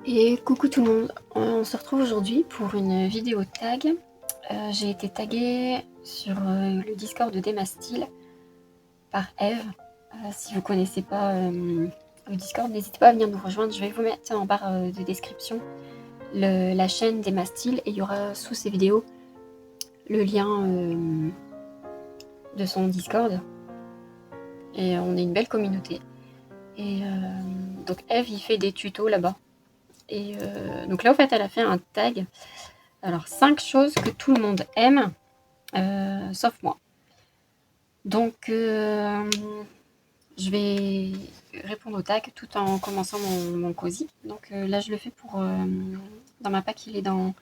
Et coucou tout le monde, on se retrouve aujourd'hui pour une vidéo tag. J'ai été taguée sur le Discord de Demastil par Eve. Si vous connaissez pas le Discord, n'hésitez pas à venir nous rejoindre. Je vais vous mettre en barre de description la chaîne Demastil et il y aura sous ces vidéos le lien de son Discord. Et on est une belle communauté. Et donc Eve, il fait des tutos là-bas. Et donc là, en fait, elle a fait un tag. Alors, 5 choses que tout le monde aime, sauf moi. Donc, je vais répondre au tag tout en commençant mon cosy. Donc là, je le fais pour... dans ma pack, il est dans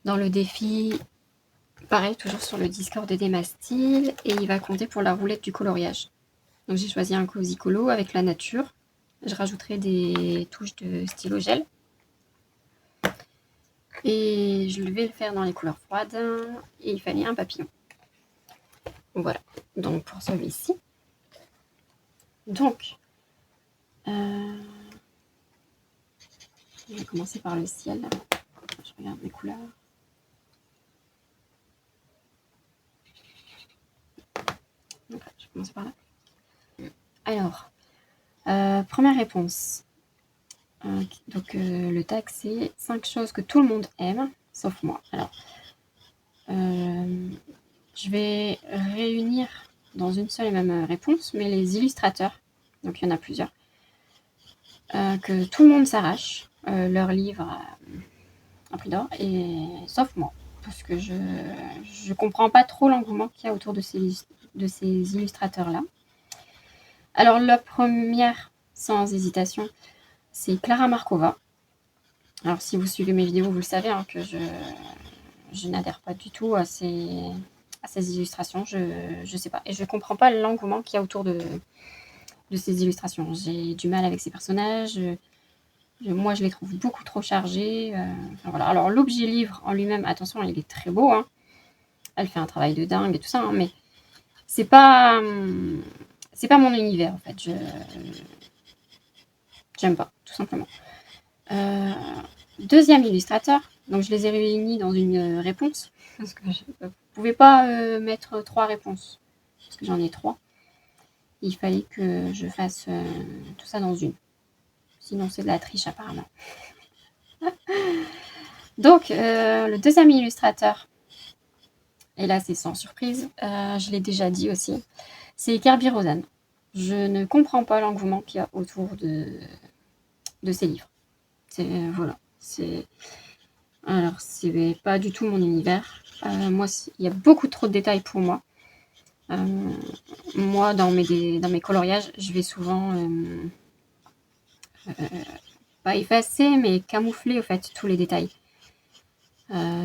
le défi. Pareil, toujours sur le Discord des Demastil. Et il va compter pour la roulette du coloriage. Donc, j'ai choisi un cosy colo avec la nature. Je rajouterai des touches de stylo gel. Et je vais le faire dans les couleurs froides. Et il fallait un papillon. Voilà. Donc pour celui-ci. Donc, je vais commencer par le ciel. Je regarde mes couleurs. Donc, je vais commencer par là. Alors, première réponse. Donc le tag, c'est 5 choses que tout le monde aime, sauf moi. Alors, je vais réunir dans une seule et même réponse, mais les illustrateurs, donc il y en a plusieurs, que tout le monde s'arrache, leur livre à prix d'or, et sauf moi, parce que je comprends pas trop l'engouement qu'il y a autour de ces illustrateurs-là. Alors la première, sans hésitation, c'est Klara Markova. Alors si vous suivez mes vidéos, vous le savez, hein, que je n'adhère pas du tout à ces illustrations. Je sais pas. Et je comprends pas l'engouement qu'il y a autour de ces illustrations. J'ai du mal avec ces personnages. Moi, je les trouve beaucoup trop chargés. Enfin, voilà. Alors l'objet livre en lui-même, attention, il est très beau. Hein. Elle fait un travail de dingue et tout ça, hein, mais c'est pas mon univers en fait. J'aime pas, tout simplement. Deuxième illustrateur, donc je les ai réunis dans une réponse, parce que je ne pouvais pas mettre 3 réponses, parce que j'en ai 3. Il fallait que je fasse tout ça dans une. Sinon c'est de la triche apparemment. Donc le deuxième illustrateur, et là c'est sans surprise, je l'ai déjà dit aussi, c'est Kerby Rosen. Je ne comprends pas l'engouement qu'il y a autour de ces livres. Voilà, alors, c'est pas du tout mon univers. Moi, il y a beaucoup trop de détails pour moi. Moi, dans mes coloriages, je vais souvent pas effacer, mais camoufler au fait tous les détails. Je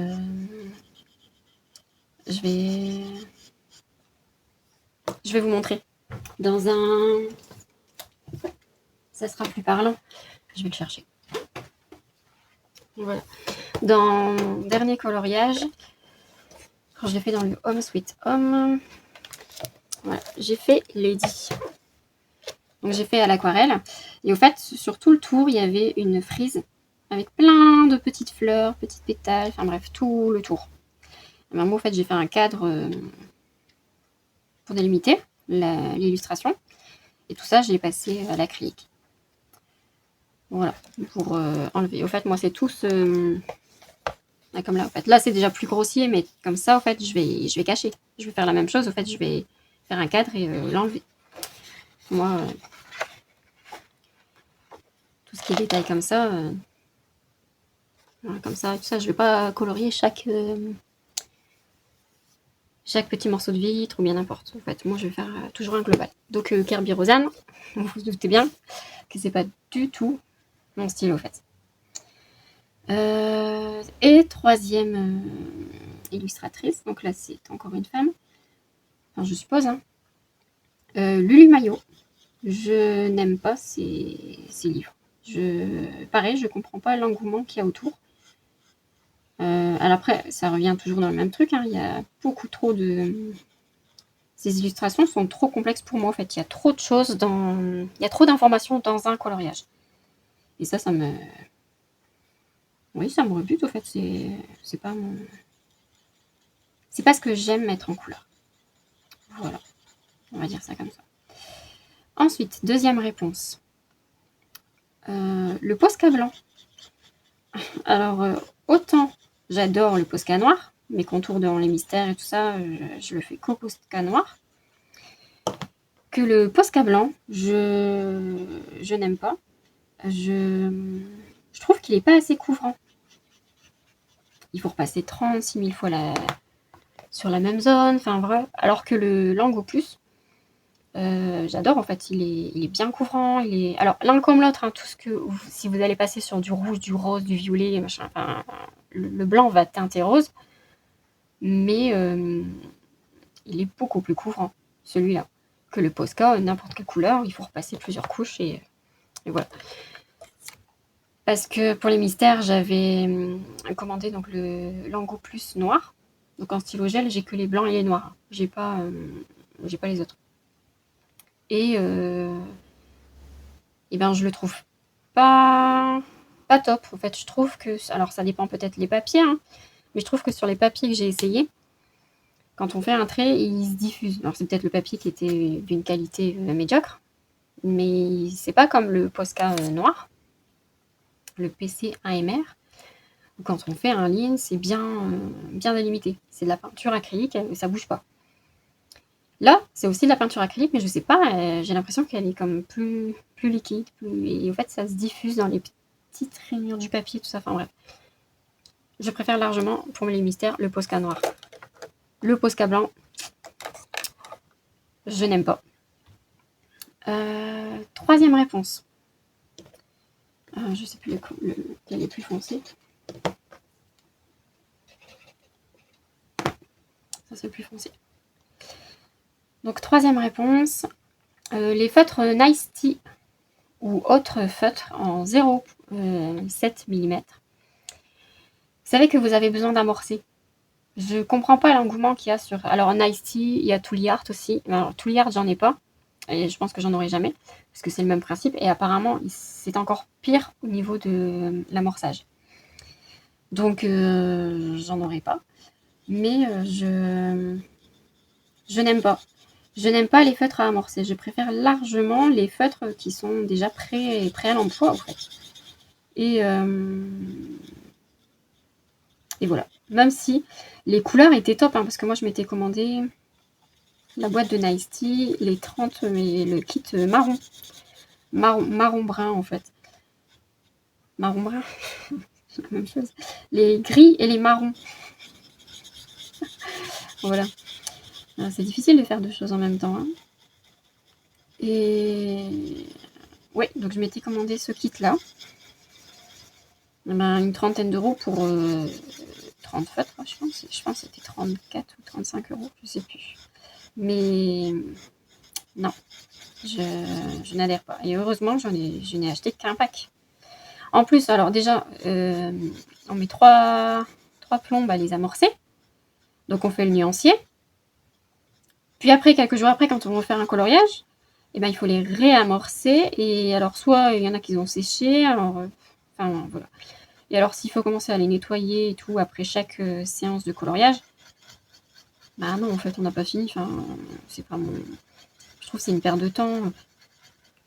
vais vous montrer. Dans un... Ça sera plus parlant. Je vais le chercher. Voilà. Dans mon dernier coloriage, quand je l'ai fait dans le Home Sweet Home, voilà, j'ai fait Lady. Donc j'ai fait à l'aquarelle. Et au fait, sur tout le tour, il y avait une frise avec plein de petites fleurs, petites pétales, enfin bref, tout le tour. Et moi, en fait, j'ai fait un cadre pour délimiter l'illustration. Et tout ça, je l'ai passé à l'acrylique. Voilà, pour enlever. Au fait, moi, c'est tout comme là, en fait. Là, c'est déjà plus grossier, mais comme ça, en fait, je vais cacher. Je vais faire la même chose. Au fait, je vais faire un cadre et l'enlever. Moi, tout ce qui est détail comme ça, voilà, comme ça, tout ça, je vais pas colorier chaque petit morceau de vitre ou bien n'importe. En fait, moi, je vais faire toujours un global. Donc, Kerby Rosen, vous vous doutez bien que c'est pas du tout mon style, au fait. Et troisième illustratrice, donc là, c'est encore une femme. Enfin, je suppose, hein. Lulu Maillot. Je n'aime pas ces livres. Pareil, je comprends pas l'engouement qu'il y a autour. Alors après, ça revient toujours dans le même truc. Hein. Il y a beaucoup trop de... Ces illustrations sont trop complexes pour moi, en fait. Il y a trop de choses il y a trop d'informations dans un coloriage. Et ça me... Oui, ça me rebute, au fait. C'est pas mon... C'est pas ce que j'aime mettre en couleur. Voilà, on va dire ça comme ça. Ensuite, deuxième réponse. Le Posca blanc. Alors, autant j'adore le Posca noir, mes contours dans les mystères et tout ça, je le fais qu'au Posca noir, que le Posca blanc, je n'aime pas. Je trouve qu'il n'est pas assez couvrant. Il faut repasser 36 000 fois sur la même zone, enfin vrai. Alors que le Lango Plus, j'adore en fait, il est bien couvrant. Alors l'un comme l'autre, hein, tout ce que si vous allez passer sur du rouge, du rose, du violet, machin, enfin, le blanc va teinter rose, mais il est beaucoup plus couvrant celui-là que le Posca, n'importe quelle couleur. Il faut repasser plusieurs couches et voilà. Parce que pour les mystères, j'avais commandé donc le Lango Plus noir. Donc en stylo gel, j'ai que les blancs et les noirs. J'ai pas les autres. Et ben je le trouve pas top. En fait, je trouve que... Alors ça dépend peut-être les papiers, hein, mais je trouve que sur les papiers que j'ai essayé, quand on fait un trait, il se diffuse. Alors c'est peut-être le papier qui était d'une qualité médiocre, mais c'est pas comme le Posca noir, le PC AMR. Quand on fait un ligne, c'est bien délimité. C'est de la peinture acrylique et ça bouge pas. Là, c'est aussi de la peinture acrylique, mais je sais pas, j'ai l'impression qu'elle est comme plus liquide. Et en fait, ça se diffuse dans les petites rainures du papier, tout ça. Enfin bref. Je préfère largement, pour les mystères, le Posca noir. Le Posca blanc, je n'aime pas. Troisième réponse. Je sais plus lequel est plus foncé. Ça, c'est plus foncé. Donc, troisième réponse. Les feutres Nice Tea ou autres feutres en 0,7 mm. Vous savez que vous avez besoin d'amorcer. Je comprends pas l'engouement qu'il y a sur... Alors, Nice Tea, il y a Tooly Art aussi. Alors, Tooly Art, j'en ai pas. Et je pense que j'en aurai jamais. Parce que c'est le même principe. Et apparemment, c'est encore pire au niveau de l'amorçage. Donc, j'en aurai pas. Mais je n'aime pas. Je n'aime pas les feutres à amorcer. Je préfère largement les feutres qui sont déjà prêts à l'emploi, en fait. Et voilà. Même si les couleurs étaient top, hein, parce que moi, je m'étais commandé la boîte de Nice Tea, les 30, mais le kit marron. Marron brun, en fait. Marron brun, c'est la même chose. Les gris et les marrons. Voilà. C'est difficile de faire deux choses en même temps. Hein. Et ouais, donc je m'étais commandé ce kit-là. Ben, une trentaine d'euros pour 30 feutres, je pense. Je pense que c'était 34 ou 35 euros, je sais plus. Mais non, je n'adhère pas. Et heureusement, je n'ai acheté qu'un pack. En plus, alors déjà, on met 3 plombes à les amorcer. Donc on fait le nuancier. Puis après, quelques jours après, quand on va faire un coloriage, eh ben, il faut les réamorcer. Et alors, soit il y en a qui ont séché, alors... enfin, voilà. Et alors, s'il faut commencer à les nettoyer et tout après chaque séance de coloriage, bah non, en fait, on n'a pas fini. Enfin, c'est pas mon... Je trouve que c'est une perte de temps.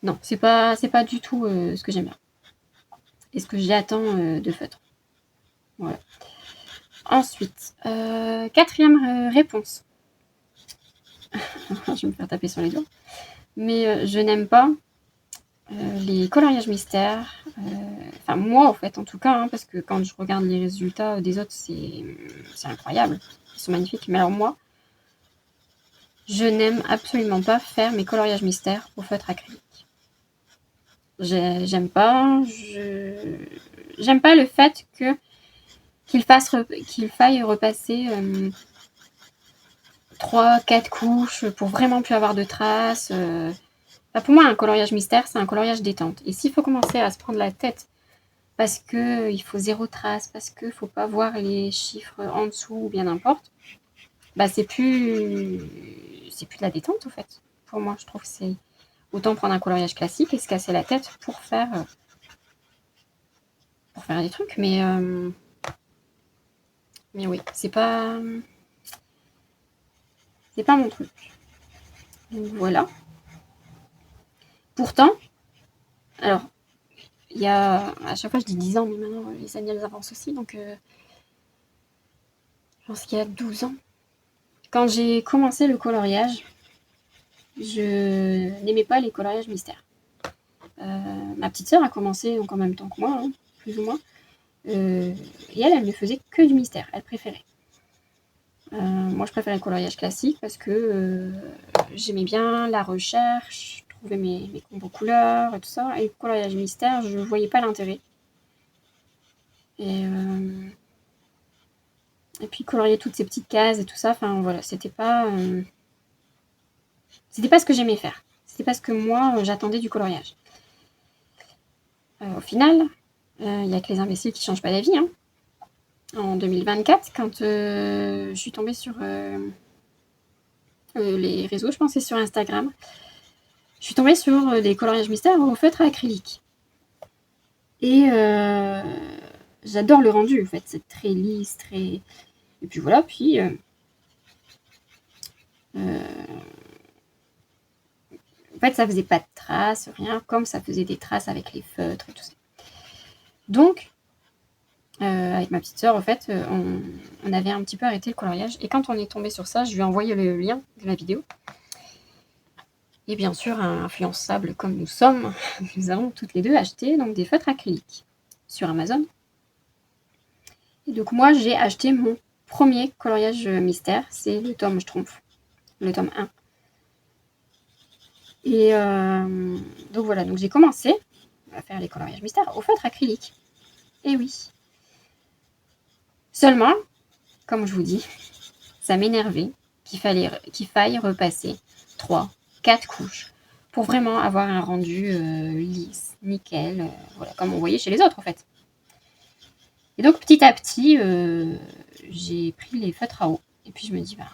Non, c'est pas du tout ce que j'aime bien. Et ce que j'attends de feutre. Voilà. Ensuite, quatrième réponse. Je vais me faire taper sur les doigts. Mais je n'aime pas les coloriages mystères. Enfin, moi, en fait, en tout cas, hein, parce que quand je regarde les résultats des autres, c'est incroyable. Ils sont magnifiques. Mais alors moi, je n'aime absolument pas faire mes coloriages mystères au feutre acrylique. J'aime pas. J'aime pas le fait qu'il faille repasser 3-4 couches pour vraiment plus avoir de traces. Pour moi, un coloriage mystère, c'est un coloriage détente. Et s'il faut commencer à se prendre la tête parce qu'il faut 0 trace, parce qu'il ne faut pas voir les chiffres en dessous ou bien n'importe, bah c'est plus de la détente, en fait. Pour moi, je trouve que c'est autant prendre un coloriage classique et se casser la tête pour faire pour faire des trucs, mais oui, c'est pas mon truc. Donc voilà. Pourtant, alors, il y a, à chaque fois je dis 10 ans, mais maintenant les années elles avancent aussi, donc je pense qu'il y a 12 ans. Quand j'ai commencé le coloriage, je n'aimais pas les coloriages mystères. Ma petite sœur a commencé donc en même temps que moi, hein, plus ou moins. Et elle ne faisait que du mystère, elle préférait. Moi, je préférais le coloriage classique parce que j'aimais bien la recherche, trouver mes combos couleurs et tout ça. Et le coloriage mystère, je voyais pas l'intérêt. Et puis colorier toutes ces petites cases et tout ça, enfin voilà, c'était pas ce que j'aimais faire. C'était pas ce que moi j'attendais du coloriage. Au final, il n'y a que les imbéciles qui changent pas d'avis. Hein. En 2024, quand je suis tombée sur les réseaux, je pensais sur Instagram, je suis tombée sur des coloriages mystères au feutre à acrylique. Et j'adore le rendu, en fait, c'est très lisse, très... Et puis voilà, puis... en fait, ça faisait pas de traces, rien, comme ça faisait des traces avec les feutres et tout ça. Donc, avec ma petite sœur, en fait, on avait un petit peu arrêté le coloriage. Et quand on est tombé sur ça, je lui ai envoyé le lien de la vidéo. Et bien sûr, influençables comme nous sommes, nous avons toutes les deux acheté donc, des feutres acryliques sur Amazon. Et donc moi, j'ai acheté mon premier coloriage mystère, c'est le tome Schtroumpf, le tome 1. Et donc voilà, donc j'ai commencé à faire les coloriages mystères au feutre acrylique. Et oui. Seulement, comme je vous dis, ça m'énervait qu'il faille repasser 3, 4 couches pour vraiment avoir un rendu lisse, nickel, voilà, comme on voyait chez les autres en fait. Et donc petit à petit, j'ai pris les feutres à eau. Et puis je me dis, bah,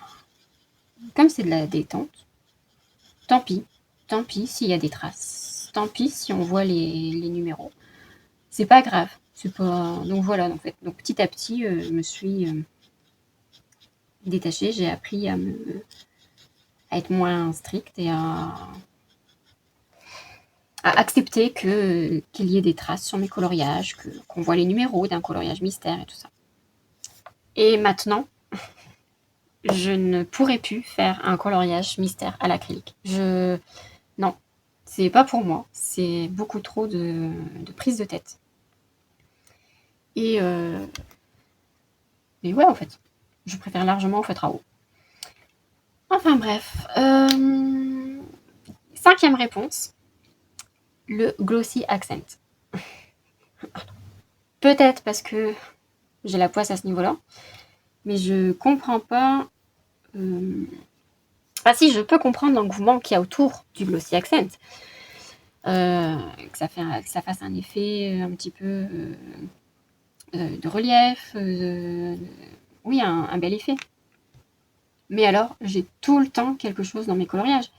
comme c'est de la détente, tant pis s'il y a des traces. Tant pis si on voit les numéros. C'est pas grave. C'est pas... Donc voilà, en fait. Donc petit à petit, je me suis détachée. J'ai appris à être moins stricte et à accepter qu'il y ait des traces sur mes coloriages, qu'on voit les numéros d'un coloriage mystère et tout ça. Et maintenant, je ne pourrais plus faire un coloriage mystère à l'acrylique. Non, c'est pas pour moi. C'est beaucoup trop de prise de tête. Et ouais, en fait, je préfère largement au feutre à eau. Enfin bref. 5e réponse. Le glossy accent. Peut-être parce que j'ai la poisse à ce niveau-là, mais je comprends pas... Enfin si, je peux comprendre l'engouement qu'il y a autour du glossy accent. Que ça fasse un effet un petit peu de relief, oui, un bel effet. Mais alors, j'ai tout le temps quelque chose dans mes coloriages.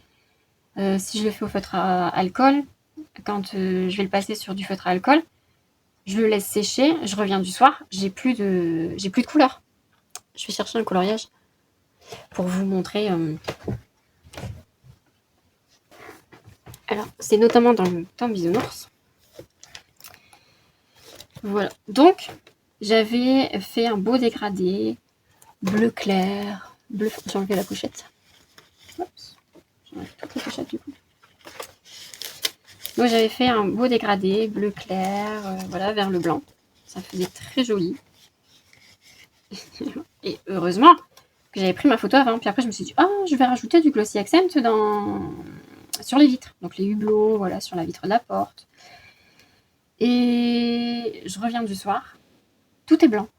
Si je le fais au feutre à alcool, quand je vais le passer sur du feutre à alcool, je le laisse sécher, je reviens du soir, j'ai plus de couleur. Je vais chercher un coloriage pour vous montrer. Alors, c'est notamment dans le tome Bisounours. Voilà. Donc, j'avais fait un beau dégradé, bleu clair, bleu... J'ai enlevé la pochette. Oups. J'ai enlevé toute la pochette du coup. Donc j'avais fait un beau dégradé, bleu clair, voilà, vers le blanc. Ça faisait très joli. Et heureusement que j'avais pris ma photo avant. Puis après, je me suis dit, ah, je vais rajouter du glossy accent sur les vitres. Donc les hublots, voilà, sur la vitre de la porte. Et je reviens du soir. Tout est blanc.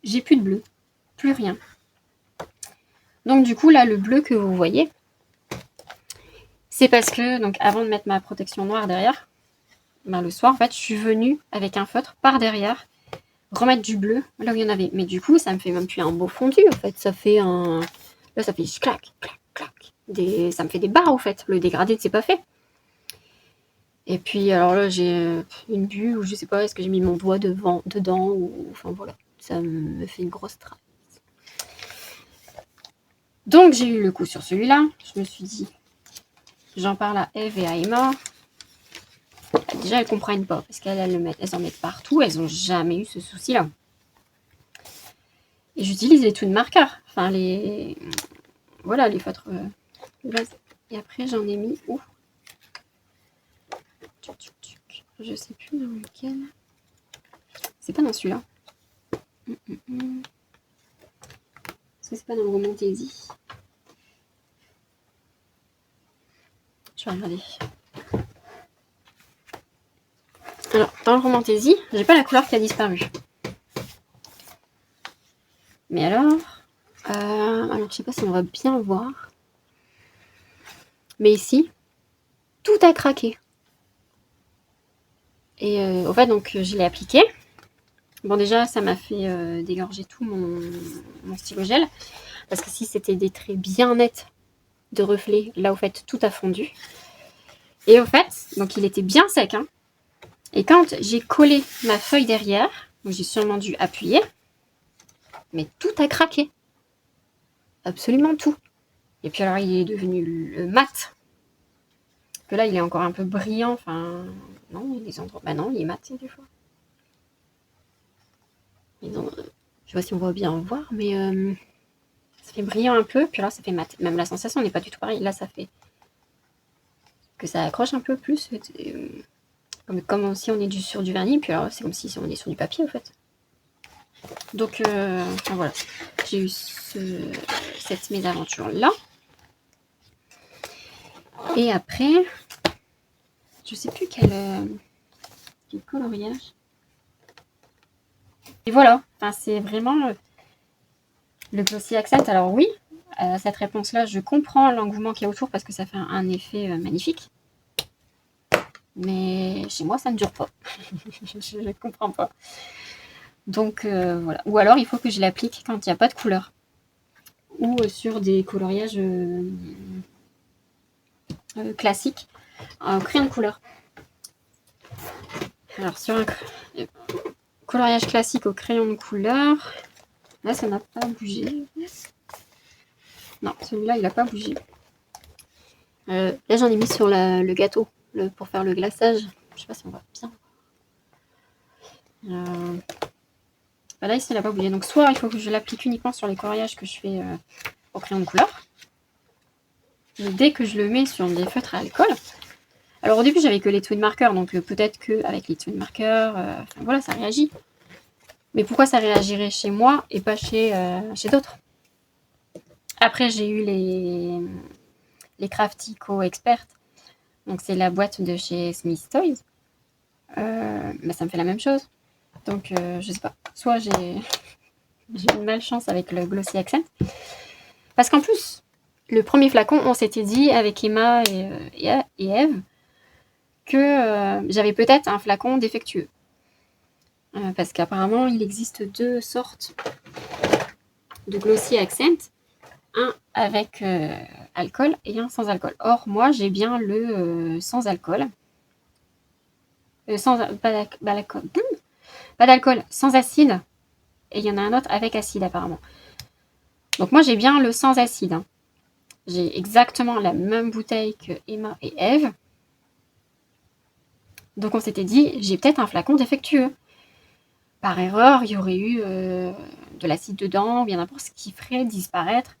J'ai plus de bleu. Plus rien. Donc du coup, là, le bleu que vous voyez, c'est parce que, donc avant de mettre ma protection noire derrière, ben, le soir, en fait, je suis venue avec un feutre par derrière remettre du bleu là où il y en avait. Mais du coup, ça me fait même plus un beau fondu, en fait. Ça fait un... Là, ça fait clac, clac, clac. Ça me fait des barres, en fait. Le dégradé, c'est pas fait. Et puis alors là j'ai une bulle ou je sais pas, est-ce que j'ai mis mon doigt dedans ou enfin voilà, ça me fait une grosse trace. Donc j'ai eu le coup sur celui-là, je me suis dit, j'en parle à Eve et à Emma. Déjà elles comprennent pas parce qu'elles en mettent partout, elles ont jamais eu ce souci-là. Et j'utilise les Twin Markers, enfin les voilà les feutres de base. Et après j'en ai mis où? Je sais plus dans lequel. C'est pas dans celui-là. Est-ce que c'est pas dans le Romantaisie? Je vais regarder. Alors, dans le Romantaisie, j'ai pas la couleur qui a disparu. Mais alors, je sais pas si on va bien voir. Mais ici, tout a craqué. Et au fait, donc, je l'ai appliqué. Bon, déjà, ça m'a fait dégorger tout mon stylo gel. Parce que si c'était des traits bien nets de reflets, là, au fait, tout a fondu. Et au fait, donc, il était bien sec, hein. Et quand j'ai collé ma feuille derrière, donc j'ai sûrement dû appuyer, mais tout a craqué. Absolument tout. Et puis alors, il est devenu mat. Que là, il est encore un peu brillant. Enfin, non, il y a des endroits... Bah non, il est mat, des fois. Je sais pas si on va bien voir, mais ça fait brillant un peu. Puis là, ça fait mat. Même la sensation n'est pas du tout pareille. Là, ça fait que ça accroche un peu plus. Comme si on est sur du vernis. Puis alors, c'est comme si on est sur du papier, en fait. Donc, enfin, voilà. J'ai eu cette mésaventure-là. Et après, je sais plus quel coloriage. Et voilà, enfin, c'est vraiment le Glossy Accent. Alors oui, cette réponse-là, je comprends l'engouement qu'il y a autour parce que ça fait un effet magnifique. Mais chez moi, ça ne dure pas. Je ne comprends pas. Donc voilà. Ou alors, il faut que je l'applique quand il n'y a pas de couleur. Ou sur des coloriages classiques, en crayon de couleur. Alors, sur un coloriage classique au crayon de couleur, là, ça n'a pas bougé. Non, celui-là, il n'a pas bougé. Là, j'en ai mis sur le gâteau pour faire le glaçage. Je sais pas si on voit bien. Là, ici, il n'a pas bougé. Donc, soit il faut que je l'applique uniquement sur les coloriages que je fais au crayon de couleur. Mais dès que je le mets sur des feutres à alcool... Alors, au début, j'avais que les Twin Markers. Donc, peut-être qu'avec les Twin Markers, enfin, voilà, ça réagit. Mais pourquoi ça réagirait chez moi et pas chez d'autres? Après, j'ai eu les Craftico Expert. Donc, c'est la boîte de chez Smith Toys. Mais ça me fait la même chose. Donc, je sais pas. Soit j'ai une malchance avec le Glossy Accent. Parce qu'en plus, le premier flacon, on s'était dit avec Emma et Eve que j'avais peut-être un flacon défectueux. Parce qu'apparemment, il existe deux sortes de Glossy Accent. Un avec alcool et un sans alcool. Or, moi, j'ai bien le sans alcool. Pas d'alcool, sans acide. Et il y en a un autre avec acide, apparemment. Donc, moi, j'ai bien le sans acide. Hein. J'ai exactement la même bouteille que Emma et Eve. Donc, on s'était dit, j'ai peut-être un flacon défectueux. Par erreur, il y aurait eu de l'acide dedans, ou bien n'importe ce qui ferait disparaître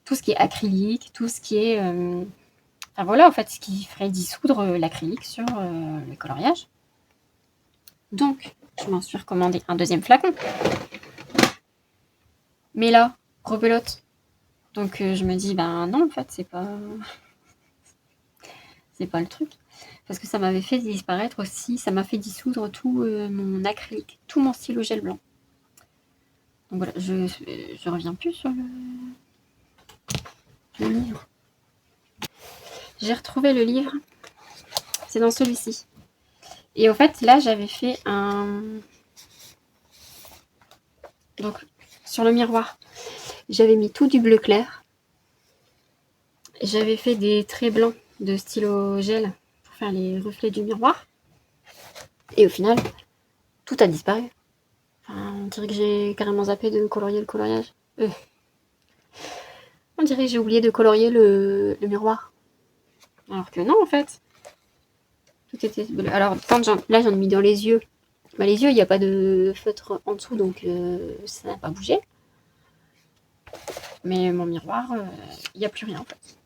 tout ce qui est acrylique, tout ce qui est... enfin voilà, en fait, ce qui ferait dissoudre l'acrylique sur le coloriage. Donc, je m'en suis recommandé un deuxième flacon. Mais là, rebelote. Donc, je me dis, ben non, en fait, c'est pas le truc. Parce que ça m'avait fait disparaître aussi, ça m'a fait dissoudre tout mon acrylique, tout mon stylo gel blanc. Donc voilà, je reviens plus sur le livre. J'ai retrouvé le livre. C'est dans celui-ci. Et en fait, là, j'avais fait un... Donc, sur le miroir, j'avais mis tout du bleu clair. J'avais fait des traits blancs de stylo gel faire les reflets du miroir. Et au final, tout a disparu. Enfin, on dirait que j'ai carrément zappé de colorier le coloriage. On dirait que j'ai oublié de colorier le miroir. Alors que non, en fait. Tout était bleu. Alors, là, j'en ai mis dans les yeux. Bah, les yeux, il n'y a pas de feutre en dessous, donc ça n'a pas bougé. Mais mon miroir, il n'y a plus rien, en fait.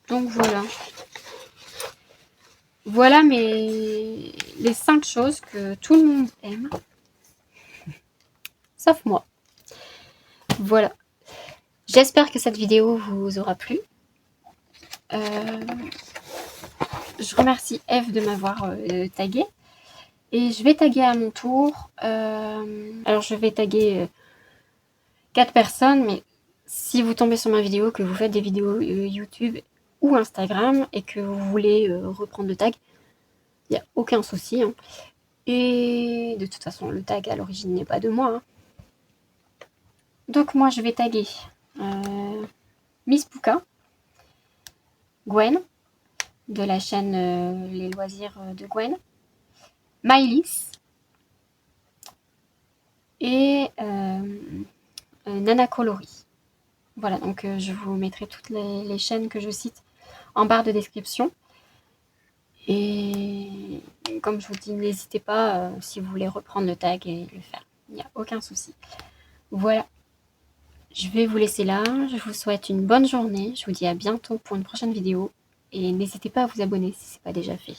Donc, voilà. Voilà les 5 choses que tout le monde aime. Sauf moi. Voilà. J'espère que cette vidéo vous aura plu. Je remercie Eve de m'avoir tagué. Et je vais taguer à mon tour. Alors, je vais taguer 4 personnes, mais si vous tombez sur ma vidéo, que vous faites des vidéos YouTube ou Instagram et que vous voulez reprendre le tag, il n'y a aucun souci. Hein. Et de toute façon, le tag à l'origine n'est pas de moi. Hein. Donc moi, je vais taguer Miss Pouka, Gwen, de la chaîne Les Loisirs de Gwen, Maëlys et Nana Coloris. Voilà, donc je vous mettrai toutes les chaînes que je cite en barre de description. Et comme je vous dis, n'hésitez pas si vous voulez reprendre le tag et le faire. Il n'y a aucun souci. Voilà. Je vais vous laisser là. Je vous souhaite une bonne journée. Je vous dis à bientôt pour une prochaine vidéo. Et n'hésitez pas à vous abonner si ce n'est pas déjà fait.